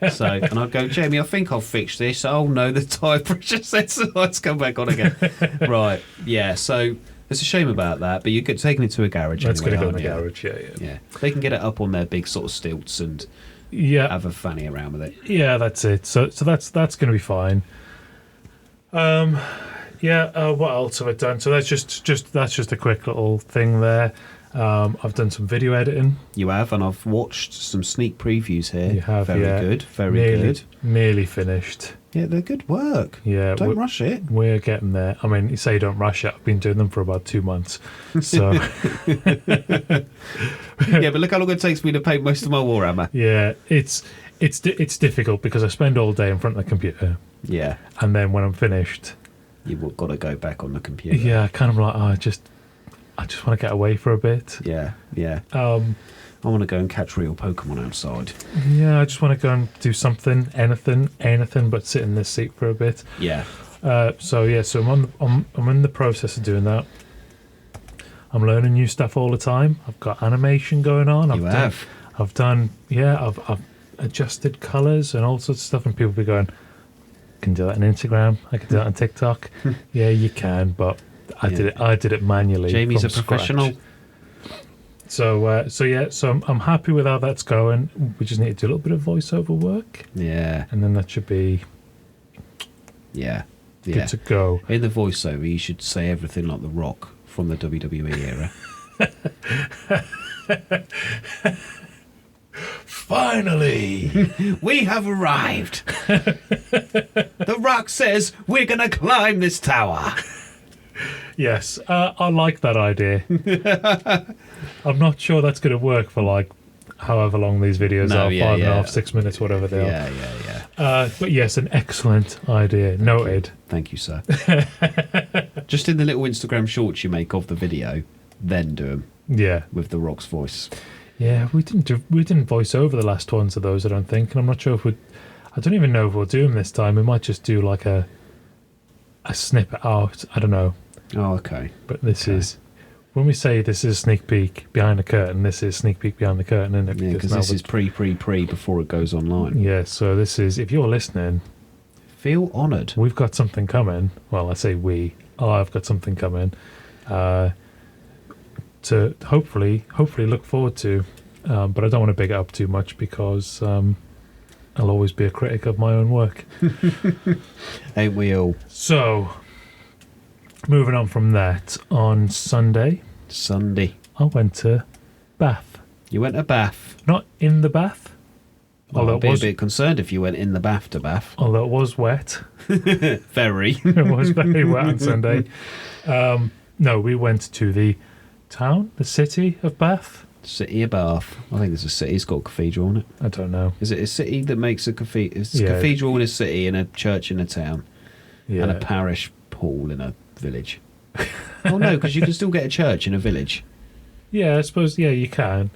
at. So, and I'd go, Jamie, I think I'll fix this. Oh no, the tyre pressure sensor lights come back on again. Right, yeah. So it's a shame about that, but you get taken into a garage. That's anyway, going to go in the aren't you? garage. Yeah. They can get it up on their big sort of stilts and have a fanny around with it. Yeah, that's it. So that's going to be fine. What else have I done? So that's just a quick little thing there. I've done some video editing. You have, and I've watched some sneak previews here. You have, very yeah. good, very good. Nearly finished. Yeah, they're good work. Yeah, don't rush it. We're getting there. I mean, you say don't rush it. I've been doing them for about 2 months. So yeah, but look how long it takes me to paint most of my Wuhrama. Yeah, it's difficult because I spend all day in front of the computer. Yeah, and then when I'm finished, you've got to go back on the computer. Yeah, kind of like I just want to get away for a bit. Yeah. I want to go and catch real Pokemon outside. Yeah, I just want to go and do something, anything, but sit in this seat for a bit. Yeah. So I'm in the process of doing that. I'm learning new stuff all the time. I've got animation going on. I've adjusted colours and all sorts of stuff, and people be going, I can do that on Instagram. I can do that on TikTok. Yeah, you can, but I did it manually. Jamie's a professional. So I'm happy with how that's going. We just need to do a little bit of voiceover work. Yeah. And then that should be good to go. In the voiceover, you should say everything like The Rock from the WWE era. Finally, we have arrived. The Rock says we're going to climb this tower. Yes, I like that idea. I'm not sure that's going to work for like however long these videos are, 5.5, 6 minutes, whatever they are. Yeah. But yes, an excellent idea. Noted. Thank you, sir. Just in the little Instagram shorts you make of the video, then do them. Yeah, with The Rock's voice. Yeah, we didn't voice over the last ones of those, I don't think, and I'm not sure if I don't even know if we'll do them this time. We might just do like a snippet out. I don't know. Oh, okay. But this is, when we say this is a sneak peek behind the curtain, this is sneak peek behind the curtain, isn't it? Yeah, because this is pre before it goes online. Yeah, so this is, if you're listening, feel honoured. We've got something coming. Well, I say we. I've got something coming to hopefully look forward to. But I don't want to big it up too much because I'll always be a critic of my own work. Ain't we all? So, moving on from that, on Sunday, I went to Bath. You went to Bath? Not in the bath. Well, I'd be a bit concerned if you went in the bath to Bath. Although it was wet. Very. It was very wet on Sunday. No, we went to the city of Bath. City of Bath. I think there's a city. It's got a cathedral on it. I don't know. Is it a city that makes a cathedral? It's a cathedral in a city and a church in a town. Yeah. And a parish pool in a village. Oh no, because you can still get a church in a village. Yeah, I suppose. Yeah, you can.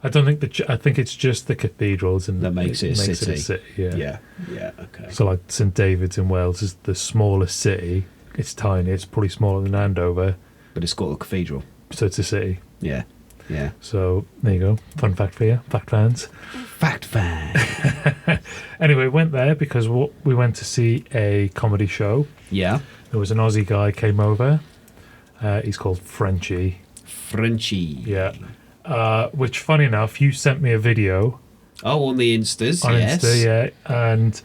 I don't think I think it's just the cathedrals and that makes it a city. Yeah. Okay. So like St David's in Wales is the smallest city. It's tiny. It's probably smaller than Andover, but it's got a cathedral. So it's a city. Yeah. So there you go. Fun fact for you, fact fans. Fact fan. Anyway, went there because we went to see a comedy show. Yeah. There was an Aussie guy came over. He's called Frenchie. Yeah. Which, funny enough, you sent me a video. Oh, on the Instas, on yes. Insta, yeah. And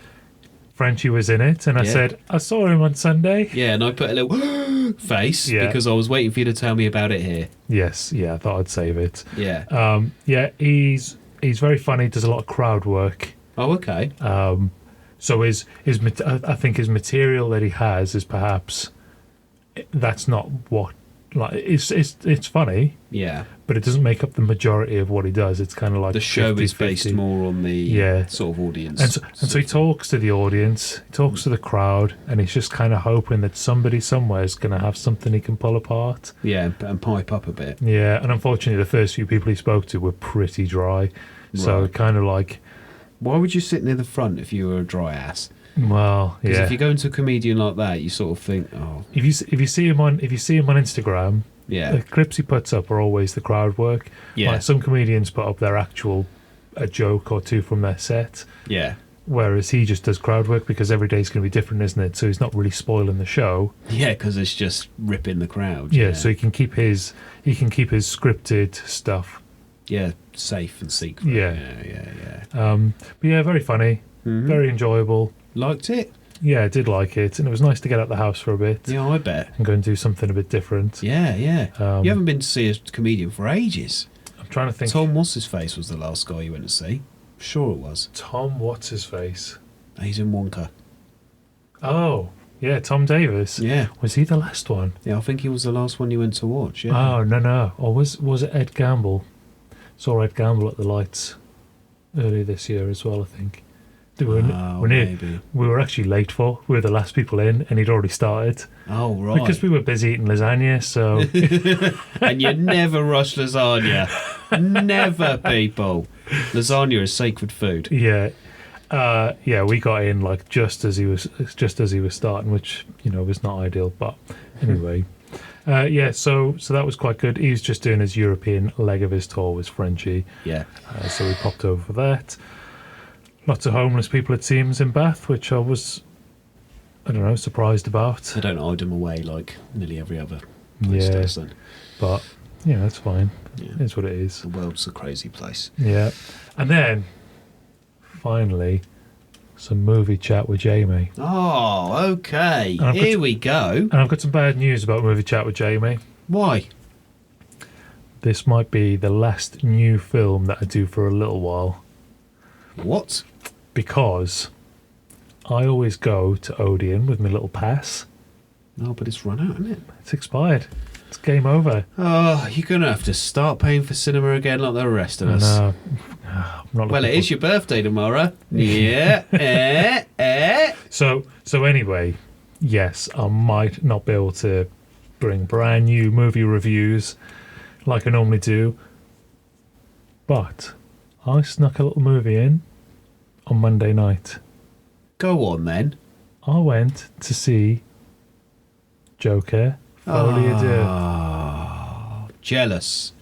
Frenchie was in it, and I said, I saw him on Sunday. Yeah, and I put a little face because I was waiting for you to tell me about it here. Yes, yeah, I thought I'd save it. Yeah. He's he's very funny. Does a lot of crowd work. Oh, okay. So I think his material that he has is perhaps that's not what like it's funny, Yeah. but it doesn't make up the majority of what he does. It's kind of like The show is 50-50. based more on the Yeah. sort of audience. And so he talks to the audience, he talks to the crowd, and he's just kind of hoping that somebody somewhere is going to have something he can pull apart. Yeah, and pipe up a bit. Yeah, and unfortunately, the first few people he spoke to were pretty dry. So Right. kind of like, Why would you sit near the front if you were a dry ass? well, Because yeah. if you go into a comedian like that, you sort of think, oh, If you see him on Instagram, yeah, the clips he puts up are always the crowd work. yeah, Like some comedians put up their actual a joke or two from their set, yeah, whereas he just does crowd work because every day's going to be different, isn't it? So he's not really spoiling the show. yeah, because it's just ripping the crowd. Yeah, so he can keep his scripted stuff. yeah, safe and secret. Yeah. yeah. But yeah, very funny, Mhm. very enjoyable. Liked it. Yeah, I did like it, and it was nice to get out the house for a bit Yeah, I bet. and go and do something a bit different. Yeah. Um, You haven't been to see a comedian for ages. I'm trying to think. Tom What's-His-Face was the last guy you went to see. Sure it was. Tom, what's his face? He's in Wonka. Oh, yeah, Tom Davis. Yeah. Was he the last one? Yeah, I think he was the last one you went to watch. Yeah. Oh, no. Or was it Ed Gamble? Saw Ed Gamble at the lights earlier this year as well, I think. We maybe. were actually late for. We were the last people in, and he'd already started. Oh, right. Because we were busy eating lasagna, so... And you never rush lasagna. Never, people. Lasagna is sacred food. Yeah. We got in like just as he was starting, which was not ideal, but anyway. So that was quite good. He was just doing his European leg of his tour, was Frenchie. Yeah. So we popped over for that. Lots of homeless people, it seems, in Bath, which I was, surprised about. They don't hide them away like nearly every other place Yeah. does then. But that's fine. Yeah. It's what it is. The world's a crazy place. Yeah. And then finally some movie chat with Jamie. Oh, okay. And I've Here got- we go. And I've got some bad news about movie chat with Jamie. Why? This might be the last new film that I do for a little while, What? because I always go to Odeon with my little pass. No, but it's run out, isn't it? It's expired. It's game over. Oh, you're going to have to start paying for cinema again like the rest of And us. I'm not Well, it looking is your birthday tomorrow. Yeah. So anyway, yes, I might not be able to bring brand new movie reviews like I normally do, but I snuck a little movie in on Monday night. Go on then. I went to see Joker, Folie à Deux. Ah, jealous.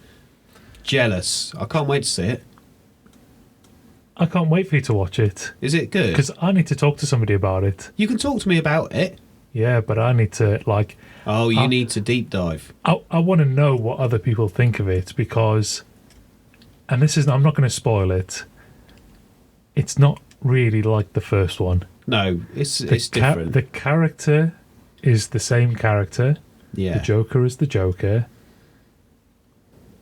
I can't wait to see it. I can't wait for you to watch it, Is it good? because I need to talk to somebody about it. You can talk to me about it. Yeah, but I need to, Oh, you need to deep dive. I want to know what other people think of it, because, and I'm not going to spoil it, it's not really like the first one. No, it's different. The character is the same character. Yeah. The Joker is the Joker.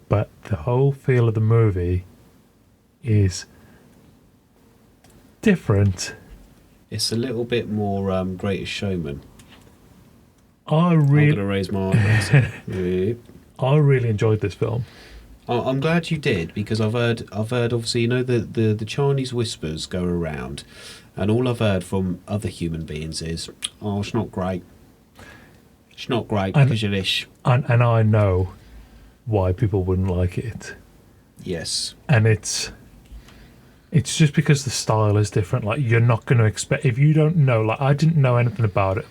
But the whole feel of the movie is different. It's a little bit more Greatest Showman. I I'm really, going to raise my eyebrows. Yeah. I really enjoyed this film. I'm glad you did, because I've heard obviously the Chinese whispers go around, and all I've heard from other human beings is, oh, it's not great. It's not great And- because you're this. And I know why people wouldn't like it. Yes. And it's just because the style is different. Like, you're not going to expect, if you don't know, like, I didn't know anything about it.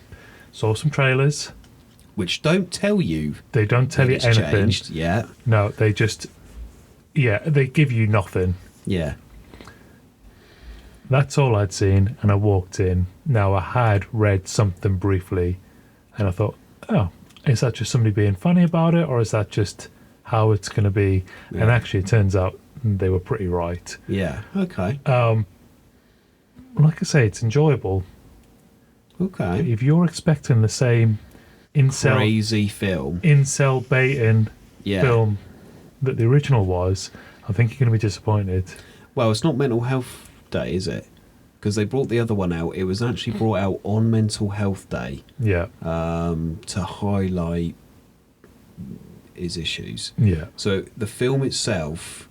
Saw some trailers. Which don't tell you. They don't tell you it's anything. changed. Yeah. No, they just, they give you nothing. Yeah. That's all I'd seen, and I walked in. Now, I had read something briefly, and I thought, oh, is that just somebody being funny about it, or is that just how it's going to be? Yeah. And actually, it turns out they were pretty right. Yeah. Okay. Like I say, it's enjoyable. Okay. If you're expecting the same Crazy film. incel baiting Yeah. film that the original was, I think you're going to be disappointed. Well, it's not Mental Health Day, is it? Because they brought the other one out. It was actually brought out on Mental Health Day. Yeah. To highlight his issues. Yeah. So the film itself,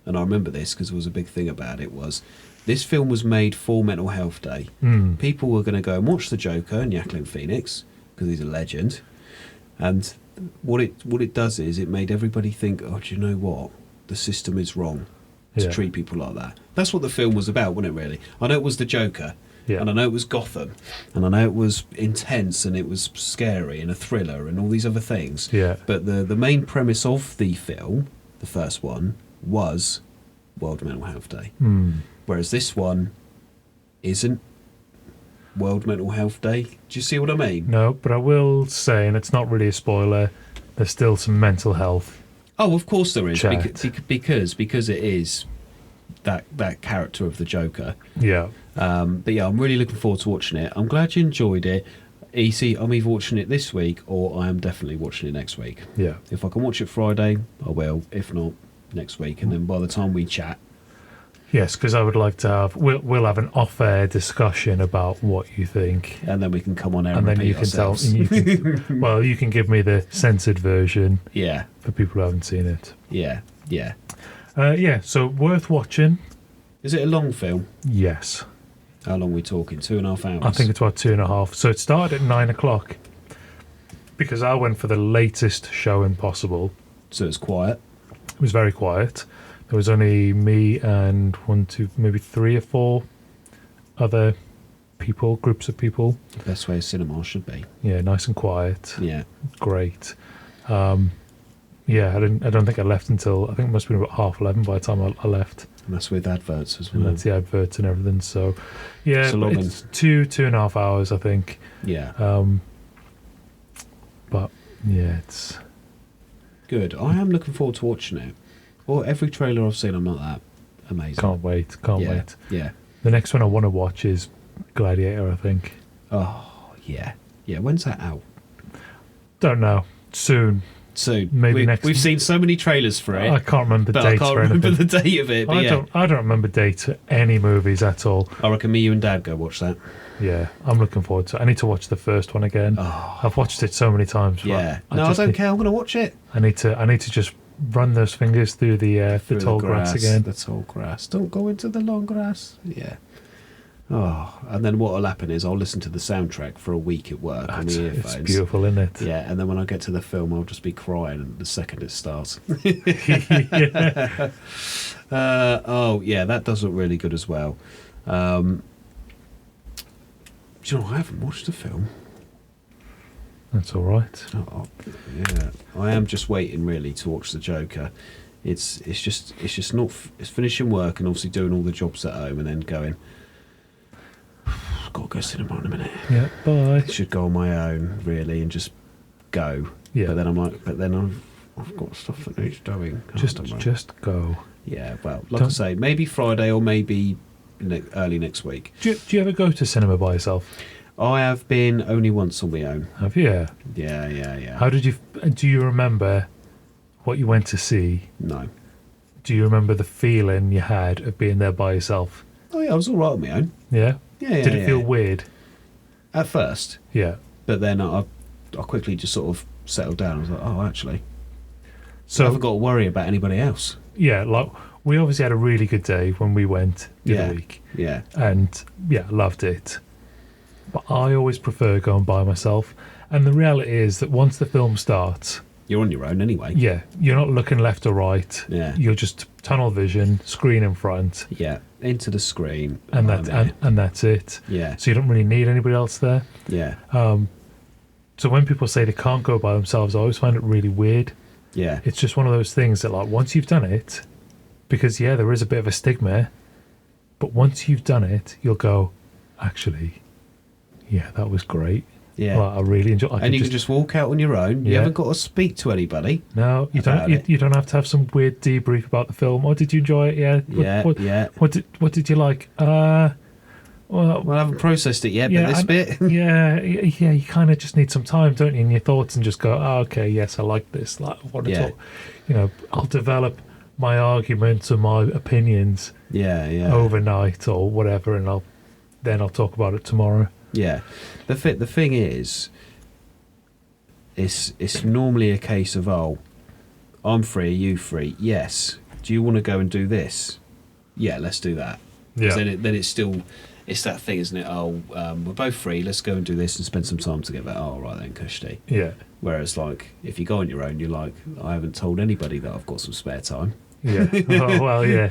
and I remember this because there was a big thing about it, was this film was made for Mental Health Day. People were going to go and watch The Joker and Joaquin Phoenix because he's a legend. And what it does is it made everybody think, oh, do you know what? The system is wrong to treat people like that. That's what the film was about, wasn't it, really? I know it was The Joker, and I know it was Gotham, and I know it was intense, and it was scary, and a thriller, and all these other things. Yeah. But the main premise of the film, the first one, was World Mental Health Day. Whereas this one isn't World Mental Health Day. Do you see what I mean? No, but I will say, and it's not really a spoiler, there's still some mental health. Oh, of course there is, Chat. because it is that character of the Joker. Yeah. But yeah, I'm really looking forward to watching it. I'm glad you enjoyed it. You see, I'm either watching it this week or I am definitely watching it next week. Yeah. If I can watch it Friday, I will. If not, next week. And then by the time we chat, Yes, because I would like to have we'll have an off-air discussion about what you think, and then we can come on air and then repeat you can ourselves. tell. Well, you can give me the censored version Yeah, for people who haven't seen it. yeah, yeah. Yeah, so worth watching. Is it a long film? Yes, How long are we talking? 2.5 hours? I think it's about 2.5. So it started at 9:00 because I went for the latest showing possible. So it's quiet. It was very quiet. There was only me and maybe 3 or 4 other people, groups of people. The best way a cinema should be. Yeah, nice and quiet. Yeah. Great. Yeah, I don't think I left until, I think it must have been about 11:30 by the time I left. And that's with adverts as And well. that's the adverts and everything. So, yeah, It's a long it's 2.5 hours, I think. Yeah. But, yeah, it's... Good. I am looking forward to watching it. Well, every trailer I've seen, I'm not that amazing. Can't wait. Yeah. The next one I want to watch is Gladiator, I think. Oh, yeah. Yeah, when's that out? Don't know. Soon. Maybe next. We've seen so many trailers for it. I can't remember but dates I can't or remember anything. the date of it. But I don't remember dates for any movies at all. I reckon me, you and Dad go watch that. Yeah, I'm looking forward to it. I need to watch the first one again. Oh. I've watched it so many times. Yeah. Right? I don't care. I'm going to watch it. I need to just run those fingers through the tall grass again. The tall grass. Don't go into the long grass. Yeah. Oh, and then what will happen is I'll listen to the soundtrack for a week at work on the earphones. It's beautiful, isn't it? Yeah, and then when I get to the film, I'll just be crying the second it starts. Yeah. Oh, yeah, that does look really good as well. Do you know, I haven't watched the film. That's all right. Oh, yeah, I am just waiting really to watch the Joker. It's just not. It's finishing work and obviously doing all the jobs at home and then going. Got to go cinema in a minute. Yeah. Bye. Should go on my own really and just go. Yeah. But then I'm like, I've got stuff that needs doing. Just go. Yeah. Well, like I say, maybe Friday or maybe early next week. Do you ever go to cinema by yourself? I have been only once on my own. Have you? Yeah. How did you? Do you remember what you went to see? No. Do you remember the feeling you had of being there by yourself? Oh yeah, I was all right on my own. Yeah. Yeah. Did it feel weird? At first, Yeah. but then I quickly just sort of settled down. I was like, oh, actually, So I haven't got to worry about anybody else. yeah, like we obviously had a really good day when we went the other week, Yeah. and yeah, loved it. But I always prefer going by myself. And the reality is that once the film starts, You're on your own anyway. yeah, you're not looking left or right. Yeah. You're just tunnel vision, screen in front, Yeah. Into the screen. and I'm there. that's it. Yeah. So you don't really need anybody else there. Yeah. So when people say they can't go by themselves, I always find it really weird. Yeah. It's just one of those things that, like, once you've done it, because yeah, there is a bit of a stigma, but once you've done it, you'll go, actually, yeah, that was great. Yeah. Like, I really enjoy. And you can just walk out on your own. You Yeah. haven't got to speak to anybody. no, you about don't. it. You don't have to have some weird debrief about the film. Or did you enjoy it? Yeah. Yeah. What did you like? Well, Well, I haven't processed it yet, yeah, but this and- bit. yeah. You kind of just need some time, don't you, in your thoughts, and just go, oh, okay, yes, I like this. Like, I want to Yeah. talk. You know, I'll develop my arguments and my opinions Yeah. overnight or whatever, and I'll talk about it tomorrow. Yeah. The thing is, it's normally a case of, oh, I'm free, are you free? Yes. Do you want to go and do this? Yeah, let's do that. Yeah. Then it's still, it's that thing, isn't it? Oh, we're both free, let's go and do this and spend some time together. Oh, right then, Kushti. Yeah. Whereas, like, if you go on your own, you're like, I haven't told anybody that I've got some spare time. Yeah. Oh, well, yeah.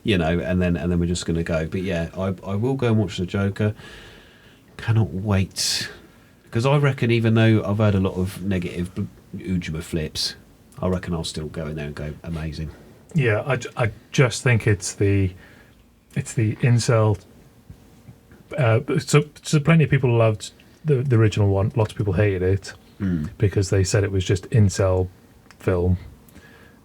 You know, and then we're just going to go. But yeah, I will go and watch The Joker. Cannot wait. Because I reckon, even though I've had a lot of negative Ujima flips, I reckon I'll still go in there and go, amazing. Yeah, I just think it's the incel. So plenty of people loved the original one. Lots of people hated it because they said it was just incel film,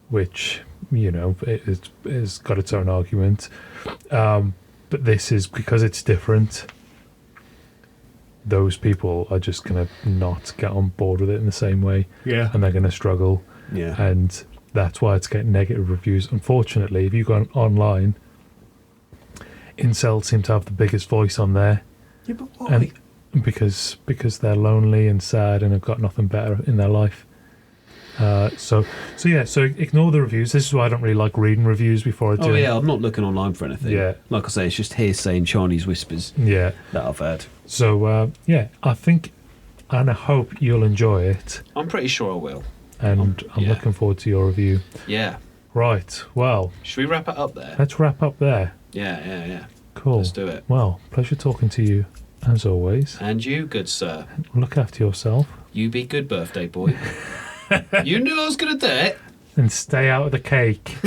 which, you know, it's got its own argument. But this is, because it's different, those people are just going to not get on board with it in the same way. Yeah. And they're going to struggle. Yeah. And that's why it's getting negative reviews. Unfortunately, if you go online, incels seem to have the biggest voice on there. Yeah, but why? And because they're lonely and sad and have got nothing better in their life. So ignore the reviews. This is why I don't really like reading reviews before I do. Oh yeah, I'm not looking online for anything. Yeah. Like I say, it's just hearsay and Chinese whispers. Yeah. That I've heard. So I think, and I hope you'll enjoy it. I'm pretty sure I will. And I'm looking forward to your review. Yeah. Right. Well, should we wrap it up there? Let's wrap up there. Yeah. Cool. Let's do it. Well, pleasure talking to you, as always. And you, good sir. Look after yourself. You be good, birthday boy. You knew I was going to do it. And stay out of the cake.